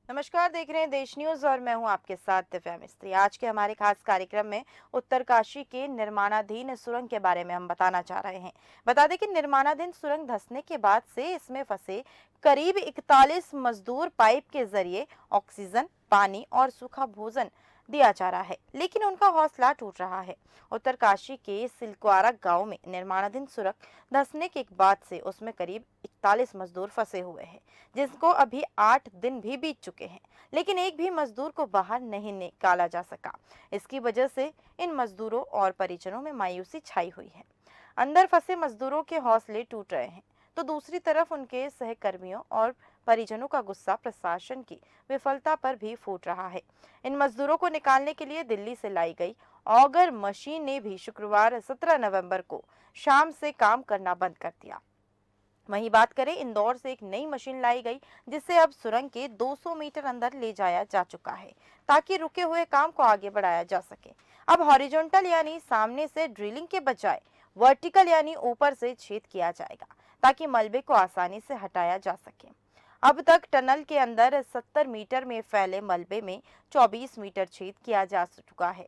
नमस्कार, देख रहे हैं देश न्यूज और मैं हूं आपके साथ दिव्या मिस्त्री। आज के हमारे खास कार्यक्रम में उत्तरकाशी के निर्माणाधीन सुरंग के बारे में हम बताना चाह रहे हैं। बता दें कि निर्माणाधीन सुरंग धंसने के बाद से इसमें फंसे करीब 41 मजदूर पाइप के जरिए ऑक्सीजन, पानी और सूखा भोजन दिया जा रहा है, लेकिन उनका हौसला टूट रहा है। उत्तरकाशी के सिलक्वारा गांव में निर्माणाधीन सुरंग धंसने के बाद से उसमें करीब 41 मजदूर फंसे हुए हैं, जिसको अभी 8 दिन भी बीत चुके हैं, लेकिन एक भी मजदूर को बाहर नहीं निकाला जा सका। इसकी वजह से इन मजदूरों और परिजनों में मायूसी छाई हुई है। अंदर फंसे मजदूरों के हौसले टूट रहे हैं, तो दूसरी तरफ उनके सहकर्मियों और परिजनों का गुस्सा प्रशासन की विफलता पर भी फूट रहा है। इन मजदूरों को निकालने के लिए दिल्ली से लाई गई ऑगर मशीन ने भी शुक्रवार 17 नवंबर को शाम से काम करना बंद कर दिया। वहीं बात करें, इंदौर से एक नई मशीन लाई गई, जिससे अब सुरंग के 200 मीटर अंदर ले जाया जा चुका है, ताकि रुके हुए काम को आगे बढ़ाया जा सके। अब हॉरिजॉन्टल यानी सामने से ड्रिलिंग के बजाय वर्टिकल यानी ऊपर से छेद किया जाएगा, ताकि मलबे को आसानी से हटाया जा सके। अब तक टनल के अंदर 70 मीटर में फैले मलबे में 24 मीटर छेद किया जा चुका है।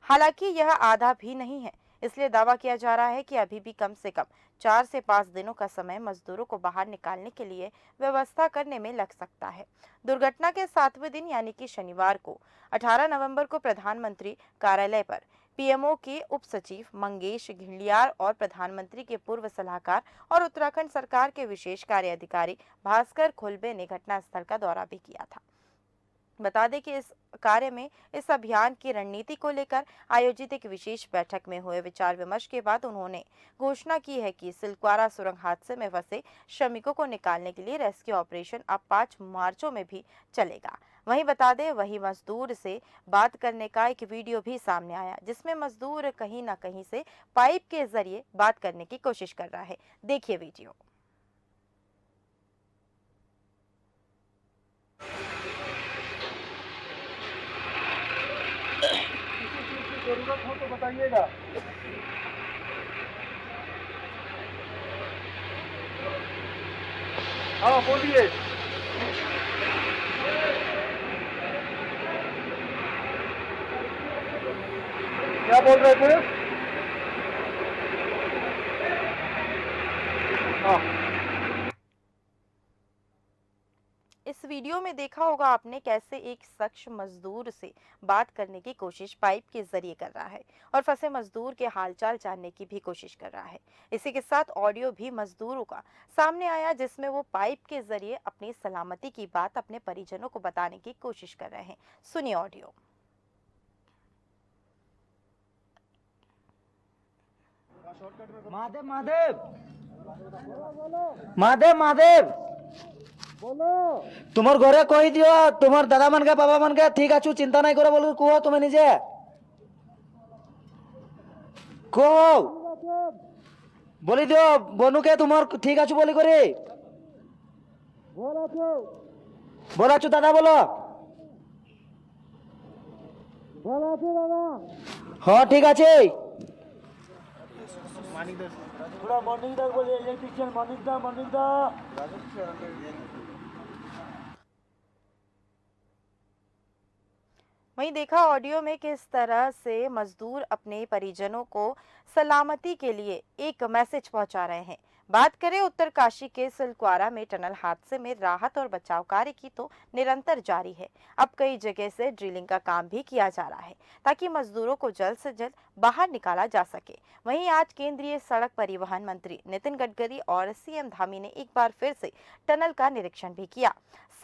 हालांकि यह आधा भी नहीं है, इसलिए दावा किया जा रहा है कि अभी भी कम से कम 4 से 5 दिनों का समय मजदूरों को बाहर निकालने के लिए व्यवस्था करने में लग सकता है। दुर्घटना के 7वें दिन यानी कि शनिवार को 18 नवंबर को प्रधानमंत्री कार्यालय पर पीएमओ के उप सचिव मंगेश घिल्डियाल और प्रधानमंत्री के पूर्व सलाहकार और उत्तराखंड सरकार के विशेष कार्य अधिकारी भास्कर खुलबे ने घटनास्थल का दौरा भी किया था। बता दें कि इस अभियान की रणनीति को लेकर आयोजित एक विशेष बैठक में हुए विचार विमर्श के बाद उन्होंने घोषणा की है कि सिलक्वारा सुरंग हादसे में फंसे श्रमिकों को निकालने के लिए रेस्क्यू ऑपरेशन अब 5 मार्चों में भी चलेगा। वहीं बता दें, वही मजदूर से बात करने का एक वीडियो भी सामने आया, जिसमें मजदूर कहीं ना कहीं से पाइप के जरिए बात करने की कोशिश कर रहा है। देखिए वीडियो। जरूरत हो तो बताइएगा। हाँ बोलिए। क्या बोल रहे थे? हाँ। इस वीडियो में देखा होगा आपने कैसे एक शख्स मजदूर से बात करने की कोशिश पाइप के जरिए कर रहा है और फंसे मजदूर के हालचाल जानने की भी कोशिश कर रहा है। इसी के साथ ऑडियो भी मजदूरों का सामने आया, जिसमें वो पाइप के जरिए अपनी सलामती की बात अपने परिजनों को बताने की कोशिश कर रहे हैं। सुनिए ऑडियो। महादेव महादेव महादेव महादेव बोलो। तुम्हार घरे कही दियो, तुम्हार दादा मन के बाबा मन के ठीक आछु, चिंता नहीं करे बोल कहो तुम्हें निजे कहो बोली दियो बनु के तुम्हार ठीक आछु बोली करे बोला छु दादा बोलो। दादा हाँ ठीक আছে। थोड़ा मॉर्निंग तक बोलिए। इलेक्ट्रिशियन मॉर्निंग दा। वहीं देखा ऑडियो में किस तरह से मजदूर अपने परिजनों को सलामती के लिए एक मैसेज पहुंचा रहे हैं। बात करें उत्तरकाशी के सिलक्वारा में टनल हादसे में राहत और बचाव कार्य की तो निरंतर जारी है। अब कई जगह से ड्रिलिंग का काम भी किया जा रहा है, ताकि मजदूरों को जल्द से जल्द बाहर निकाला जा सके। वहीं आज केंद्रीय सड़क परिवहन मंत्री नितिन गडकरी और सीएम धामी ने एक बार फिर से टनल का निरीक्षण भी किया,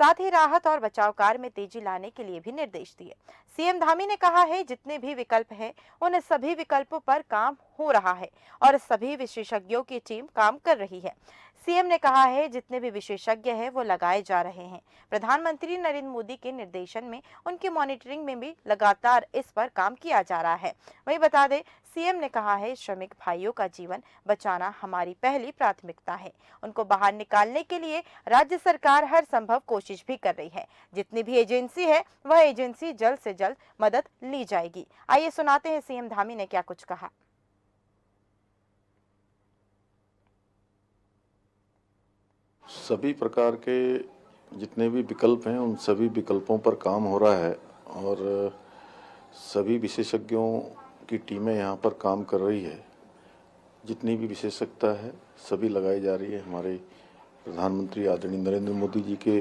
साथ ही राहत और बचाव कार्य में तेजी लाने के लिए भी निर्देश दिए। सीएम धामी ने कहा है, जितने भी विकल्प हैं उन सभी विकल्पों पर काम हो रहा है और सभी विशेषज्ञों की टीम काम कर रही है। सीएम ने कहा है, जितने भी विशेषज्ञ हैं वो लगाए जा रहे हैं। प्रधानमंत्री नरेंद्र मोदी के निर्देशन में उनकी मॉनिटरिंग में भी लगातार इस पर काम किया जा रहा है। वही बता दें, सीएम ने कहा है, श्रमिक भाइयों का जीवन बचाना हमारी पहली प्राथमिकता है। उनको बाहर निकालने के लिए राज्य सरकार हर संभव कोशिश भी कर रही है। जितनी भी एजेंसी है वह एजेंसी जल्द से जल्द मदद ली जाएगी। आइए सुनाते हैं सीएम धामी ने क्या कुछ कहा। सभी प्रकार के जितने भी विकल्प हैं उन सभी विकल्पों पर काम हो रहा है और सभी विशेषज्ञों की टीमें यहाँ पर काम कर रही है। जितनी भी विशेषज्ञता है सभी लगाई जा रही है। हमारे प्रधानमंत्री आदरणीय नरेंद्र मोदी जी के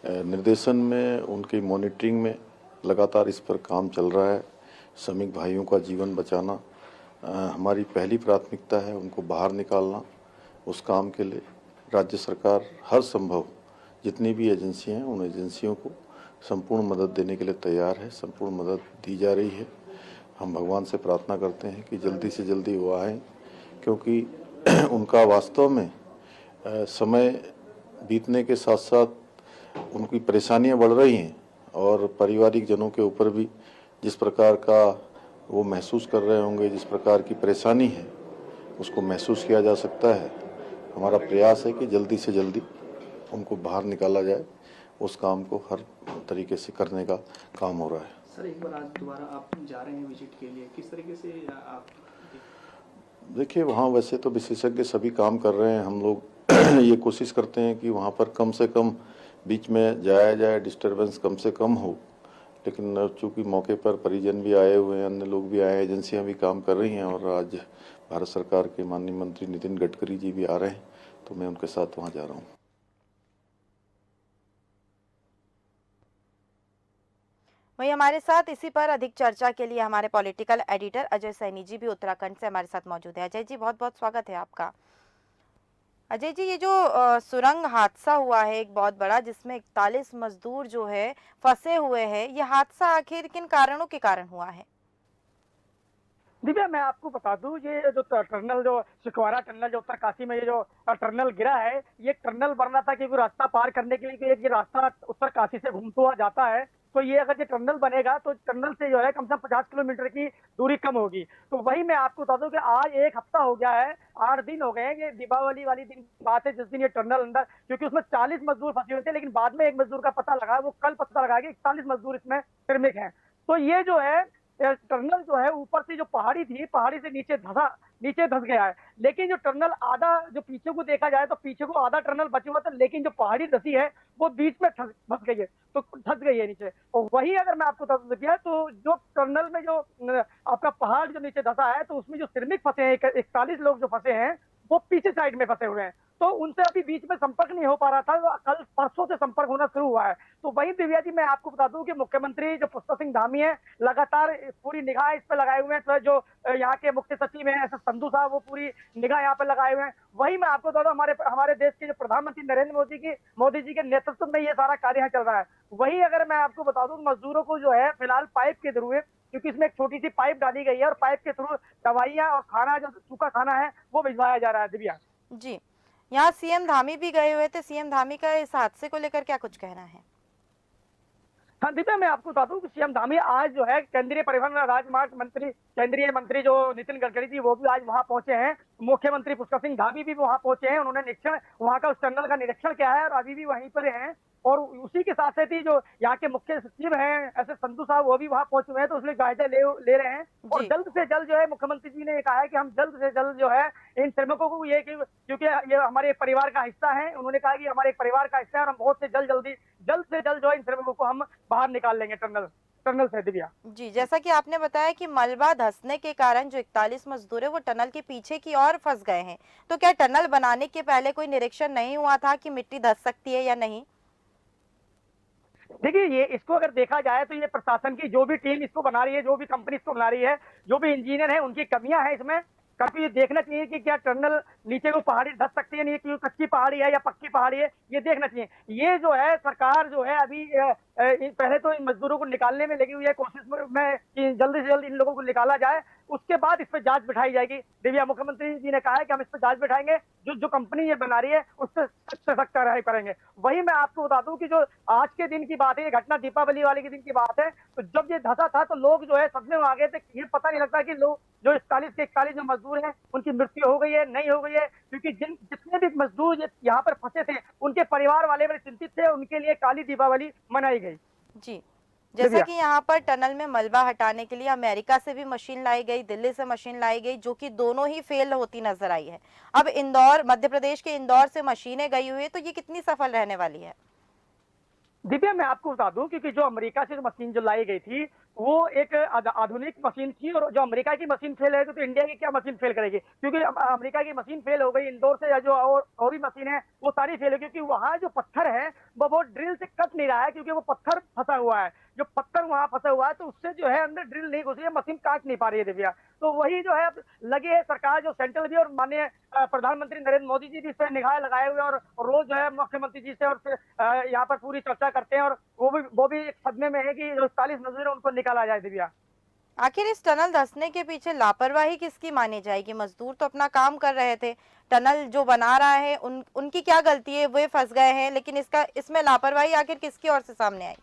निर्देशन में, उनकी मॉनिटरिंग में लगातार इस पर काम चल रहा है। श्रमिक भाइयों का जीवन बचाना हमारी पहली प्राथमिकता है, उनको बाहर निकालना। उस काम के लिए राज्य सरकार हर संभव जितनी भी एजेंसियां हैं उन एजेंसियों को संपूर्ण मदद देने के लिए तैयार है, संपूर्ण मदद दी जा रही है। हम भगवान से प्रार्थना करते हैं कि जल्दी से जल्दी वो आएँ, क्योंकि उनका वास्तव में समय बीतने के साथ साथ उनकी परेशानियां बढ़ रही हैं और पारिवारिक जनों के ऊपर भी जिस प्रकार का वो महसूस कर रहे होंगे, जिस प्रकार की परेशानी है उसको महसूस किया जा सकता है। हमारा प्रयास है कि जल्दी से जल्दी उनको बाहर निकाला जाए। उस काम को हर तरीके से करने का काम हो रहा है। सर, एक बार आज दोबारा आप जा रहे हैं विजिट के लिए, किस तरीके से आप देखिए, वहाँ वैसे तो विशेषज्ञ सभी काम कर रहे हैं। हम लोग ये कोशिश करते हैं कि वहाँ पर कम से कम बीच में जाया जाए, डिस्टरबेंस कम से कम हो। लेकिन चूंकि मौके पर परिजन भी आए हुए हैं, अन्य लोग भी आए हैं, एजेंसियां भी काम कर रही हैं और आज भारत सरकार के माननीय मंत्री नितिन गडकरी जी भी आ रहे हैं, तो मैं उनके साथ वहाँ जा रहा हूँ। वहीं हमारे साथ इसी पर अधिक चर्चा के लिए हमारे पॉलिटिकल एडिटर अजय सैनी जी भी उत्तराखंड से हमारे साथ मौजूद है। अजय जी, बहुत बहुत स्वागत है आपका। अजय जी, ये जो सुरंग हादसा हुआ है एक बहुत बड़ा, जिसमें 41 मजदूर जो है फंसे हुए हैं, ये हादसा आखिर किन कारणों के कारण हुआ है? दिव्या, मैं आपको बता दूं, ये जो टनल, जो सुखवारा टनल, जो उत्तरकाशी में ये जो टनल गिरा है, ये टनल बन रहा था क्योंकि रास्ता पार करने के लिए ये रास्ता उत्तरकाशी से घूमता हुआ जाता है। तो ये अगर ये टनल बनेगा तो टनल से जो है कम से कम 50 किलोमीटर की दूरी कम होगी। तो वही मैं आपको बता दूं कि आज एक हफ्ता हो गया है, 8 दिन हो गए हैं। ये दीपावली वाली दिन की बात है जिस दिन ये टनल अंदर, क्योंकि उसमें 40 मजदूर फंसे हुए थे, लेकिन बाद में एक मजदूर का पता लगा, वो कल पता लगा कि 41 मजदूर इसमें श्रमिक हैं। तो ये जो है टनल जो है ऊपर से जो पहाड़ी थी, पहाड़ी से नीचे धंस गया है। लेकिन जो टनल आधा, जो पीछे को देखा जाए तो पीछे को आधा टनल बचा हुआ था, लेकिन जो पहाड़ी धसी है वो बीच में धंस गई है, तो धंस गई है नीचे। और वही अगर मैं आपको बता दिया तो जो टनल में जो आपका पहाड़ जो नीचे धसा है, तो उसमें जो श्रमिक फंसे हैं, 41 लोग जो फंसे हैं, वो पीछे साइड में फंसे हुए हैं। तो उनसे अभी बीच में संपर्क नहीं हो पा रहा था, कल परसों से संपर्क होना शुरू हुआ है। तो वही दिव्या जी, मैं आपको बता दूं कि मुख्यमंत्री जो पुष्कर सिंह धामी है, लगातार पूरी निगाह इस पर लगाए हुए हैं। तो जो यहाँ के मुख्य सचिव हैं एस संधू साहब, वो पूरी निगाह यहाँ पर लगाए हुए हैं। वही मैं आपको बता दूं, हमारे देश के जो प्रधानमंत्री नरेंद्र मोदी जी के नेतृत्व में ये सारा कार्य यहाँ चल रहा है। वही अगर मैं आपको बता दूं, मजदूरों को जो है फिलहाल पाइप के थ्रू, क्योंकि इसमें एक छोटी सी पाइप डाली गई है, और पाइप के थ्रू दवाइयां और खाना, जो सूखा खाना है, वो भिजवाया जा रहा है। दिव्या जी, यहाँ सीएम धामी भी गए हुए थे। सीएम धामी का इस हादसे को लेकर क्या कुछ कहना है? हाँ दिव्या, मैं आपको बता दूं कि सीएम धामी आज जो है केंद्रीय परिवहन राजमार्ग मंत्री, केंद्रीय मंत्री जो नितिन गडकरी जी, वो भी आज वहां पहुंचे हैं। मुख्यमंत्री पुष्कर सिंह धामी भी वहां पहुंचे हैं। उन्होंने निरीक्षण, वहां का उस टनल का निरीक्षण किया है और अभी भी वहीं पर हैं। और उसी के साथ साथ ही जो यहाँ के मुख्य सचिव हैं एस संधू साहब, वो भी वहां पहुंचे हुए हैं। तो उसमें जायजा ले रहे हैं और जी। जल्द से जल्द जो है, मुख्यमंत्री जी ने कहा है कि हम जल्द से जल्द जो है इन श्रमिकों को, ये क्योंकि ये हमारे परिवार का हिस्सा है, उन्होंने कहा कि हमारे परिवार का हिस्सा है और हम बहुत से जल्द से जल्द जो है इन श्रमिकों को हम बाहर निकाल लेंगे टनल से। दिव्या जी, जैसा कि आपने बताया कि मलबा धंसने के कारण जो 41 मजदूर है वो टनल के पीछे की ओर फंस गए हैं, तो क्या टनल बनाने के पहले कोई निरीक्षण नहीं हुआ था कि मिट्टी धंस सकती है या नहीं? देखिए, ये इसको अगर देखा जाए तो ये प्रशासन की जो भी टीम इसको बना रही है, जो भी कंपनी इसको बना रही है, जो भी इंजीनियर है, उनकी कमियां हैं इसमें। कभी ये देखना चाहिए कि क्या टनल नीचे को पहाड़ी धस सकती है, नहीं, क्योंकि कच्ची पहाड़ी है या पक्की पहाड़ी है, ये देखना चाहिए। ये जो है सरकार जो है अभी पहले तो इन मजदूरों को निकालने में लगी हुई है, कोशिश में कि जल्दी से जल्दी इन लोगों को निकाला जाए, उसके बाद इस पर जांच बिठाई जाएगी। दिव्या, मुख्यमंत्री जी ने कहा है कि हम इस पर जांच बिठाएंगे, जो कंपनी ये बना रही है उस पर सख्त कार्रवाई करेंगे। वही मैं आपको बता दूं कि जो आज के दिन की बात है, ये घटना दीपावली वाले के दिन की बात है। तो जब ये धंसा था तो लोग जो है सदमे में आ गए थे। ये पता नहीं लगता कि लोग जो 41 जो मजदूर हैं उनकी मृत्यु हो गई है, नहीं हो गई है, क्योंकि जितने भी मजदूर यहाँ पर फंसे थे उनके परिवार वाले बड़े चिंतित थे, उनके लिए काली दीपावली मनाई गई। जी, जैसा कि यहाँ पर टनल में मलबा हटाने के लिए अमेरिका से भी मशीन लाई गई, दिल्ली से मशीन लाई गई, जो कि दोनों ही फेल होती नजर आई है। अब इंदौर, मध्य प्रदेश के इंदौर से मशीनें गई हुई है, तो ये कितनी सफल रहने वाली है? दिव्या, मैं आपको बता दूं, क्योंकि जो अमेरिका से जो मशीन जो लाई गई थी वो एक आधुनिक मशीन थी, और जो अमेरिका की मशीन फेल है तो इंडिया की क्या मशीन फेल करेगी? क्योंकि अमेरिका की मशीन फेल हो गई, इंदौर से या जो और भी मशीन है वो सारी फेल है, क्योंकि वहाँ जो पत्थर है वो ड्रिल से कट नहीं रहा है, क्योंकि वो पत्थर फंसा हुआ है। जो पत्थर वहां फंसा हुआ है तो उससे जो है अंदर ड्रिल नहीं घुस रही है, मशीन काट नहीं पा रही है दिव्या। तो वही जो है अब लगे है सरकार, जो सेंट्रल भी, और माननीय प्रधानमंत्री नरेंद्र मोदी जी भी इस पर निगाह लगाए हुए हैं, और रोज जो है मुख्यमंत्री जी से और फिर यहाँ पर पूरी चर्चा करते हैं, और वो भी एक सदमे में है कि जो 40 मजदूर है उनको निकाला जाए दिव्या। आखिर इस टनल धंसने के पीछे लापरवाही किसकी मानी जाएगी? मजदूर तो अपना काम कर रहे थे, टनल जो बना रहा है उनकी क्या गलती है? वे फंस गए हैं, लेकिन इसमें लापरवाही आखिर किसकी ओर से सामने आई?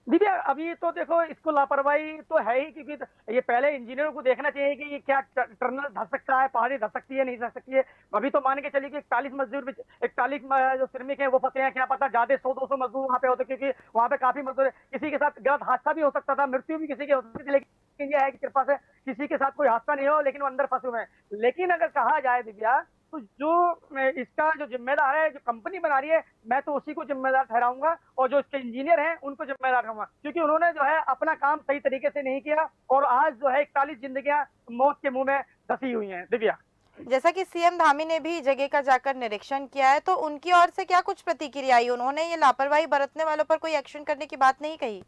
दिव्या, अभी तो देखो, इसको लापरवाही तो है ही, क्योंकि ये पहले इंजीनियरों को देखना चाहिए कि ये क्या टनल धस सकता है, पहाड़ी धस सकती है, नहीं धस सकती है। अभी तो मान के चलिए कि 41 मजदूर, 41 जो श्रमिक है वो फंसे हैं, क्या पता ज्यादा 100-200 मजदूर वहां पे होते, क्योंकि वहां पे काफी मजदूर है। किसी के साथ गलत हादसा भी हो सकता था, मृत्यु भी किसी की हो सकती थी, लेकिन यह है कि कृपा से किसी के साथ कोई हादसा नहीं हो, लेकिन वो अंदर फंसे हुए हैं। लेकिन अगर कहा जाए दिव्या, तो जो इसका जो जिम्मेदार है, जो कंपनी बना रही है, मैं तो उसी को जिम्मेदार ठहराऊंगा, और जो इसके इंजीनियर हैं उनको जिम्मेदार ठहराऊंगा, क्योंकि उन्होंने जो है अपना काम सही तरीके से नहीं किया, और आज जो है 41 जिंदगियां मौत के मुंह में धसी हुई हैं दिव्या। जैसा कि सीएम धामी ने भी जगह का जाकर निरीक्षण किया है, तो उनकी ओर से क्या कुछ प्रतिक्रिया आई? उन्होंने ये लापरवाही बरतने वालों पर कोई एक्शन करने की बात नहीं कही?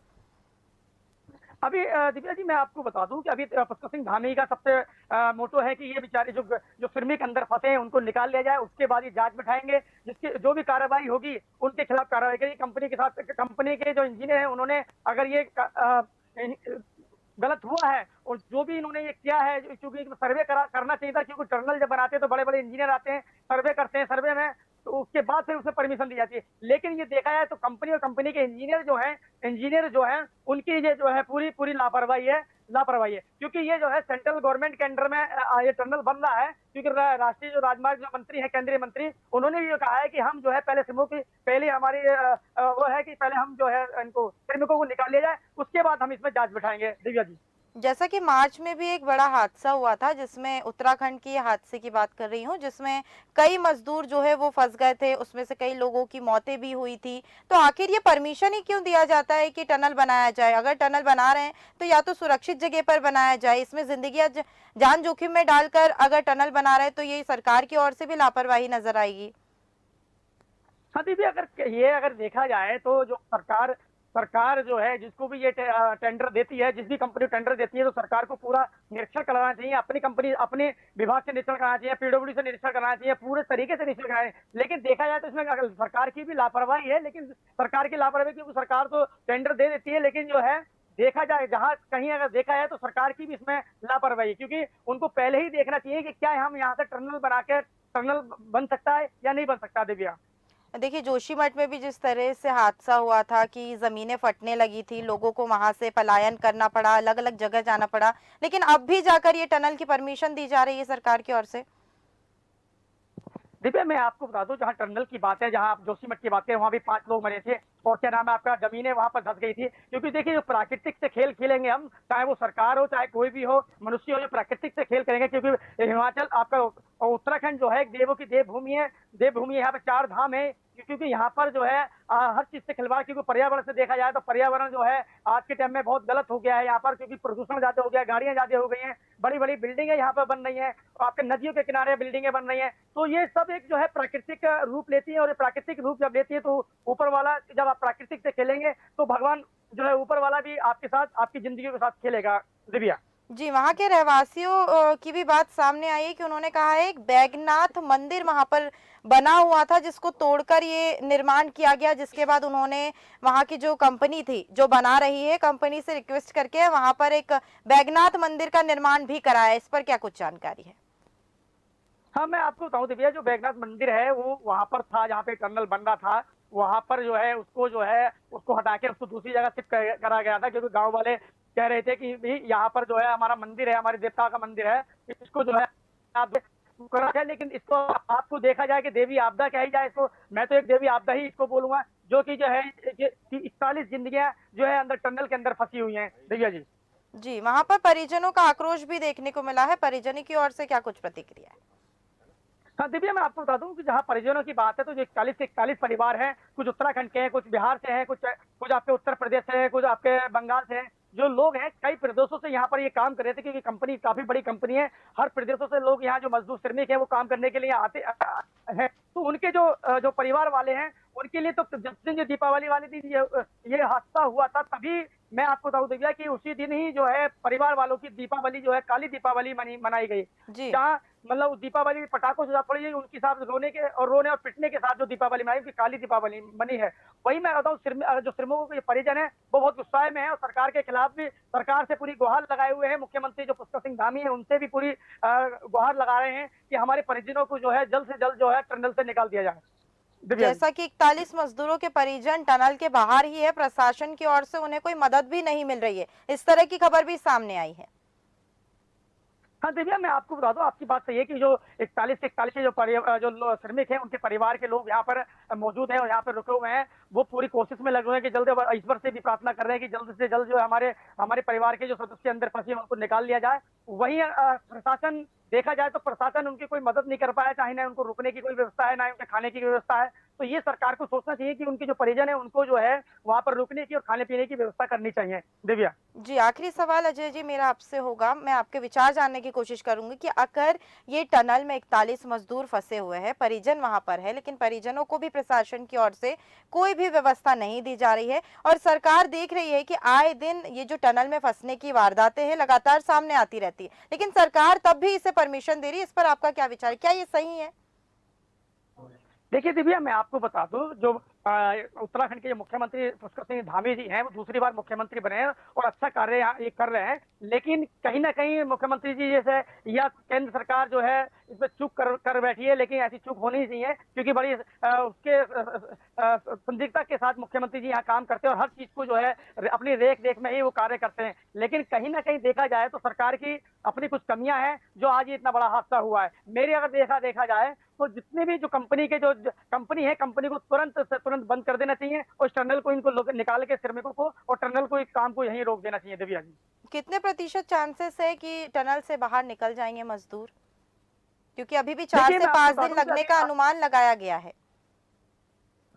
अभी दिव्या जी, मैं आपको बता दूं कि अभी पुष्कर सिंह धामी का सबसे मोटो है कि ये बेचारे जो जो श्रमिक अंदर फंसे हैं उनको निकाल लिया जाए, उसके बाद ही जांच बिठाएंगे, जिसकी जो भी कार्रवाई होगी उनके खिलाफ कार्रवाई करेगी। कंपनी के साथ, कंपनी के जो इंजीनियर हैं उन्होंने अगर ये गलत हुआ है, और जो भी इन्होंने ये किया है, क्योंकि सर्वे करना चाहिए था, क्योंकि टनल जब बनाते हैं तो बड़े बड़े इंजीनियर आते हैं, सर्वे करते हैं, सर्वे में तो उसके बाद फिर उसे परमिशन दी जाती है। लेकिन ये देखा जाए तो कंपनी और कंपनी के इंजीनियर जो हैं उनकी ये जो है पूरी पूरी लापरवाही है, क्योंकि ये जो है सेंट्रल गवर्नमेंट के अंडर में ये टनल बन रहा है, क्योंकि राष्ट्रीय जो राजमार्ग जो मंत्री है, केंद्रीय मंत्री, उन्होंने भी ये कहा है कि हम जो है पहले श्रमिकों की पहले हमारी वो है कि पहले हम जो है इनको श्रमिकों को निकाल लिया जाए, उसके बाद हम इसमें जांच बिठाएंगे दिव्या जी। जैसा कि मार्च में भी एक बड़ा हादसा हुआ था, जिसमें उत्तराखंड की हादसे की बात कर रही हूँ, जिसमें कई मजदूर जो है वो फंस गए थे, उसमें से कई लोगों की मौतें भी हुई थी। तो आखिर ये परमिशन ही क्यों दिया जाता है कि टनल बनाया जाए? अगर टनल बना रहे हैं तो या तो सुरक्षित जगह पर बनाया जाए, इसमें जिंदगी जान जोखिम में डालकर अगर टनल बना रहे हैं तो ये सरकार की ओर से भी लापरवाही नजर आएगी। हाँ दीदी, अगर देखा जाए तो जो सरकार जो है जिसको भी ये टेंडर देती है, जिस भी कंपनी टेंडर देती है, तो सरकार को पूरा निरीक्षण कराना चाहिए, अपनी कंपनी अपने विभाग से निरीक्षण कराना चाहिए, पीडब्ल्यूडी से निरीक्षण कराना चाहिए, पूरे तरीके से निरीक्षण कराना चाहिए। लेकिन देखा जाए तो इसमें अगर सरकार की भी लापरवाही है, लेकिन सरकार की लापरवाही, क्योंकि सरकार तो टेंडर दे देती है, लेकिन जो है देखा जाए, जहां कहीं अगर देखा जाए तो सरकार की भी इसमें लापरवाही है, क्योंकि उनको पहले ही देखना चाहिए कि क्या हम यहाँ से टनल बना के टनल बन सकता है या नहीं बन सकता दिव्या। देखिए, जोशीमठ में भी जिस तरह से हादसा हुआ था कि जमीनें फटने लगी थी, लोगों को वहां से पलायन करना पड़ा, अलग अलग जगह जाना पड़ा, लेकिन अब भी जाकर ये टनल की परमिशन दी जा रही है सरकार की ओर से। दिव्या, मैं आपको बता दूं, जहां टनल की बात है, जहां आप जोशीमठ की बात करें, वहां भी 5 लोग मरे थे, और क्या नाम है आपका, जमीनें वहां पर धंस गई थी। क्योंकि देखिए, जो प्राकृतिक से खेल खेलेंगे हम, चाहे वो सरकार हो चाहे कोई भी हो, मनुष्य हो, जो प्राकृतिक से खेल करेंगे, क्योंकि हिमाचल आपका उत्तराखंड जो है एक देवों की देवभूमि है, यहाँ पे 4 धाम है, क्योंकि यहाँ पर जो है हर चीज से खिलवाड़, क्योंकि पर्यावरण से देखा जाए तो पर्यावरण जो है आज के टाइम में बहुत गलत हो गया है यहाँ पर, क्योंकि प्रदूषण ज्यादा हो गया है, गाड़ियां ज्यादा हो गई हैं, बड़ी बड़ी बिल्डिंगें यहाँ पर बन रही हैं, आपके नदियों के किनारे बिल्डिंगें बन रही हैं, तो ये सब एक जो है प्राकृतिक रूप लेती है, और ये प्राकृतिक रूप जब लेती है तो ऊपर वाला, जब आप प्राकृतिक से खेलेंगे तो भगवान जो है ऊपर वाला भी आपके साथ, आपकी जिंदगी के साथ खेलेगा दिव्या। जी, वहाँ के रहवासियों की भी बात सामने आई है कि उन्होंने कहा है एक बैगनाथ मंदिर वहाँ पर बना हुआ था, जिसको तोड़कर ये निर्माण किया गया, जिसके बाद उन्होंने वहाँ की जो कंपनी थी जो बना रही है, कंपनी से रिक्वेस्ट करके वहाँ पर एक बैगनाथ मंदिर का निर्माण भी कराया। इस पर क्या कुछ जानकारी है? हाँ, मैं आपको बताऊं दिव्या, जो बैगनाथ मंदिर है वो वहां पर था, जहाँ पे टनल बन रहा था, वहां पर जो है उसको हटा के उसको दूसरी जगह शिफ्ट करा गया था, क्योंकि गांव वाले कह रहे थे कि भी यहाँ पर जो है हमारा मंदिर है, हमारे देवता का मंदिर है, इसको जो है आप करा है। लेकिन इसको आपको देखा जाए कि देवी आपदा कही जाए इसको, मैं तो एक देवी आपदा ही इसको बोलूंगा, जो कि जो है 41 जिंदगियां जो है अंदर टनल के अंदर फंसी हुई हैं दिव्या जी। जी, वहाँ पर परिजनों का आक्रोश भी देखने को मिला है, परिजनों की ओर से क्या कुछ प्रतिक्रिया है? हाँ दिव्या, मैं आपको बता दूं कि जहाँ परिजनों की बात है तो जो 41 से 41 परिवार हैं, कुछ उत्तराखंड के हैं, कुछ बिहार से हैं, कुछ आपके उत्तर प्रदेश से हैं, कुछ आपके बंगाल से हैं। जो लोग हैं कई प्रदेशों से यहाँ पर ये काम कर रहे थे, क्योंकि कंपनी काफी बड़ी कंपनी है। हर प्रदेशों से लोग यहाँ जो मजदूर श्रमिक है वो काम करने के लिए आते हैं। तो उनके जो परिवार वाले हैं उनके लिए तो जिस दिन जो दीपावली वाले दिन ये हादसा हुआ था, तभी मैं आपको बताऊं दिव्या कि उसी दिन ही जो है परिवार वालों की दीपावली जो है काली दीपावली मनाई गई। जी। जहाँ मतलब उस दीपावली पटाखों से थोड़ी उनके साथ रोने और पिटने के साथ जो दीपावली मनाई, उनकी काली दीपावली बनी है। वही मैं बताऊँ, जो श्रमिकों के परिजन है वो बहुत गुस्साए में है और सरकार के खिलाफ भी सरकार से पूरी गुहार लगाए हुए हैं। मुख्यमंत्री जो पुष्कर सिंह धामी है उनसे भी पूरी गुहार लगा रहे हैं कि हमारे परिजनों को जो है जल्द से जल्द जो है टनल से निकाल दिया जाए। दिव्या जी। जैसा कि 41 मजदूरों के परिजन टनल के बाहर ही है, प्रशासन की ओर से उन्हें कोई मदद भी नहीं मिल रही है, इस तरह की खबर भी सामने आई है। हाँ दिव्या, मैं आपको बता दूं, आपकी बात सही है कि जो 41 से 41 जो श्रमिक हैं उनके परिवार के लोग यहाँ पर मौजूद हैं और यहाँ पर रुके हुए हैं। वो पूरी कोशिश में लगे हुए हैं कि जल्द, ईश्वर से भी प्रार्थना कर रहे हैं कि जल्द से जल्द जो हमारे हमारे परिवार के जो सदस्य अंदर फंसे हैं उनको निकाल लिया जाए। वहीं प्रशासन देखा जाए तो प्रशासन उनकी कोई मदद नहीं कर पाया, चाहे ना उनको रुकने की कोई व्यवस्था है, ना उनके खाने की व्यवस्था है। तो ये सरकार को सोचना चाहिए कि उनके जो परिजन है उनको जो है वहां पर रुकने की और खाने पीने की व्यवस्था करनी चाहिए। दिव्या जी, आखिरी सवाल अजय जी मेरा आपसे होगा, मैं आपके विचार जानने की कोशिश करूंगी कि अगर ये टनल में 41 मजदूर फंसे हुए हैं, परिजन वहां पर है, लेकिन परिजनों को भी प्रशासन की ओर से कोई भी व्यवस्था नहीं दी जा रही है और सरकार देख रही है कि आए दिन ये जो टनल में फंसने की वारदातें हैं लगातार सामने आती रहती है, लेकिन सरकार तब भी इसे परमिशन दे रही है, इस पर आपका क्या विचार है, क्या ये सही है? देखिए दिव्या, मैं आपको बता दूं, जो उत्तराखंड के जो मुख्यमंत्री पुष्कर सिंह धामी जी हैं वो दूसरी बार मुख्यमंत्री बने हैं और अच्छा कार्य ये कर रहे हैं। लेकिन कहीं ना कहीं मुख्यमंत्री जी जैसे या केंद्र सरकार जो है इसमें चूक कर बैठी है, लेकिन ऐसी चूक होनी ही चाहिए, क्योंकि बड़ी उसके संदिग्धता के साथ मुख्यमंत्री जी यहाँ काम करते हैं और हर चीज को जो है अपनी रेख देख में ही वो कार्य करते हैं। लेकिन कहीं ना कहीं देखा जाए तो सरकार की अपनी कुछ कमियां हैं जो आज ये इतना बड़ा हादसा हुआ है। मेरी अगर देखा जाए तो जितने भी जो कंपनी के जो कंपनी है, कंपनी को तुरंत बंद कर देना चाहिए और टनल को इनको निकाल के श्रमिकों को और टनल को इस काम को यहीं रोक देना चाहिए। दिव्या जी, कितने प्रतिशत चांसेस है कि टनल से बाहर निकल जाएंगे मजदूर, क्योंकि अभी भी 4 देखिए से मैं 5 आपको दिन बता दूं लगने कि का अनुमान लगाया गया है।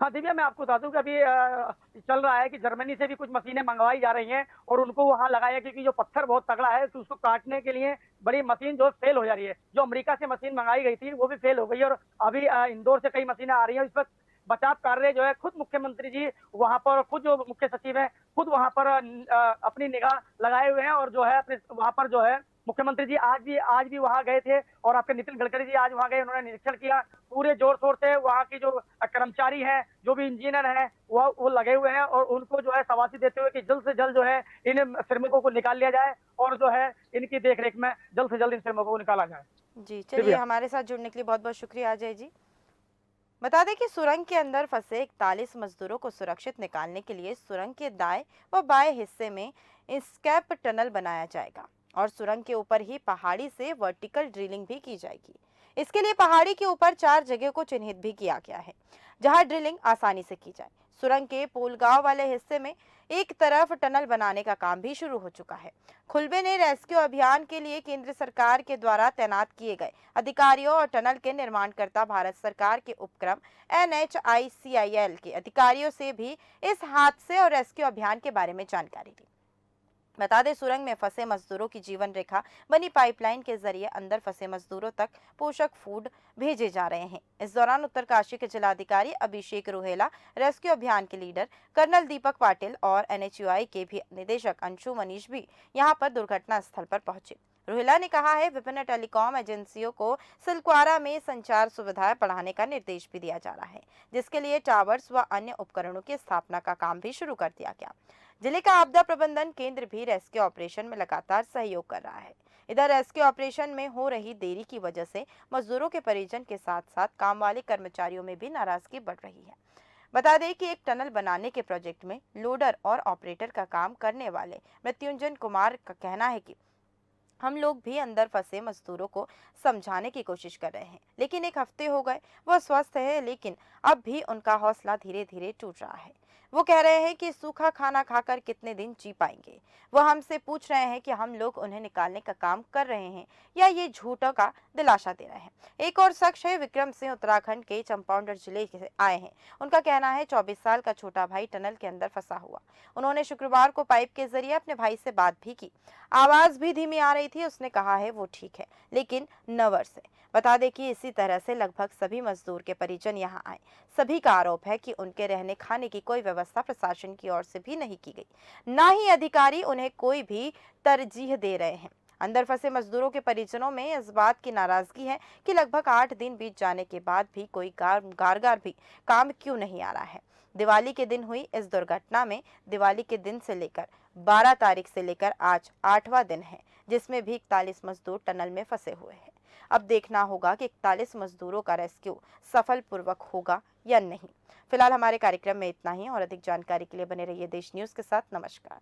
हाँ दिव्या, मैं आपको बता दूं कि अभी चल रहा है कि जर्मनी से भी कुछ मशीनें मंगवाई जा रही हैं और उनको वहां लगाया, क्योंकि जो पत्थर बहुत तगड़ा है तो उसको काटने के लिए बड़ी मशीन जो फेल हो जा रही है। जो अमेरिका से मशीन मंगाई गई थी वो भी फेल हो गई और अभी इंदौर से कई मशीनें आ रही हैं। इस वक्त बचाव कार्य जो है खुद मुख्यमंत्री जी वहां पर, खुद जो मुख्य सचिव है खुद वहां पर अपनी निगाह लगाए हुए हैं और जो है अपने वहां पर जो है मुख्यमंत्री जी आज भी वहां गए थे और आपके नितिन गडकरी जी आज वहां गए, उन्होंने निरीक्षण किया। पूरे जोर शोर से वहां की जो कर्मचारी हैं, जो भी इंजीनियर हैं, वो लगे हुए हैं और उनको जो है शाबाशी देते हुए कि जल्द से जल्द जो है इन श्रमिकों को निकाल लिया जाए और जो है इनकी देखरेख में जल्द से जल्द इन श्रमिकों को निकाला जाए। जी, चलिए हमारे साथ जुड़ने के लिए बहुत बहुत शुक्रिया अजय जी। बता दें कि सुरंग के अंदर फंसे 41 मजदूरों को सुरक्षित निकालने के लिए सुरंग के दाएं व बाएं हिस्से में स्कैप टनल बनाया जाएगा और सुरंग के ऊपर ही पहाड़ी से वर्टिकल ड्रिलिंग भी की जाएगी। इसके लिए पहाड़ी के ऊपर 4 जगह को चिन्हित भी किया गया है जहां ड्रिलिंग आसानी से की जाए। सुरंग के पोलगांव वाले हिस्से में एक तरफ टनल बनाने का काम भी शुरू हो चुका है। खुलबे ने रेस्क्यू अभियान के लिए केंद्र सरकार के द्वारा तैनात किए गए अधिकारियों और टनल के निर्माणकर्ता भारत सरकार के उपक्रम NHICIL के अधिकारियों से भी इस हादसे और रेस्क्यू अभियान के बारे में जानकारी ली। बता दें, सुरंग में फंसे मजदूरों की जीवन रेखा बनी पाइपलाइन के जरिए अंदर फंसे मजदूरों तक पोषक फूड भेजे जा रहे हैं। इस दौरान उत्तरकाशी के जिलाधिकारी अभिषेक रोहेला, रेस्क्यू अभियान के लीडर कर्नल दीपक पाटिल और NHUI के भी निदेशक अंशु मनीष भी यहां पर दुर्घटना स्थल पर पहुंचे। रोहेला ने कहा है विभिन्न टेलीकॉम एजेंसियों को सिलक्वारा में संचार सुविधाएं बढ़ाने का निर्देश भी दिया जा रहा है, जिसके लिए टावर्स व अन्य उपकरणों की स्थापना का काम भी शुरू कर दिया गया। जिले का आपदा प्रबंधन केंद्र भी रेस्क्यू ऑपरेशन में लगातार सहयोग कर रहा है। इधर रेस्क्यू ऑपरेशन में हो रही देरी की वजह से मजदूरों के परिजन के साथ साथ काम वाले कर्मचारियों में भी नाराजगी बढ़ रही है। बता दें कि एक टनल बनाने के प्रोजेक्ट में लोडर और ऑपरेटर का काम करने वाले मृत्युंजय कुमार का कहना है कि हम लोग भी अंदर फंसे मजदूरों को समझाने की कोशिश कर रहे हैं, लेकिन 1 हफ्ते हो गए, वह स्वस्थ है लेकिन अब भी उनका हौसला धीरे धीरे टूट रहा है। वो कह रहे हैं कि सूखा खाना खाकर कितने दिन जी पाएंगे। वो हमसे पूछ रहे हैं कि हम लोग उन्हें निकालने का काम कर रहे हैं या ये झूठों का दिलासा दे रहे हैं। एक और शख्स है विक्रम सिंह, उत्तराखंड के चंपावत जिले से आए हैं। उनका कहना है 24 साल का छोटा भाई टनल के अंदर फंसा हुआ। उन्होंने शुक्रवार को पाइप के जरिए अपने भाई से बात भी की। आवाज भी धीमी आ रही थी। उसने कहा है वो ठीक है लेकिन नर्वस है। बता दें कि इसी तरह से लगभग सभी मजदूर के परिजन यहाँ आए। सभी का आरोप है कि उनके रहने खाने की कोई व्यवस्था प्रशासन की ओर से भी नहीं की गई, ना ही अधिकारी उन्हें कोई भी तरजीह दे रहे हैं। अंदर फंसे मजदूरों के परिजनों में इस बात की नाराजगी है कि लगभग 8 दिन बीत जाने के बाद भी कोई कारगर भी काम क्यों नहीं आ रहा है। दिवाली के दिन हुई इस दुर्घटना में दिवाली के दिन से लेकर 12 तारीख से लेकर आज 8वां दिन है, जिसमें भी 41 मजदूर टनल में फंसे हुए हैं। अब देखना होगा कि 41 मजदूरों का रेस्क्यू सफलपूर्वक होगा या नहीं। फिलहाल हमारे कार्यक्रम में इतना ही और अधिक जानकारी के लिए बने रहिए देश न्यूज के साथ। नमस्कार।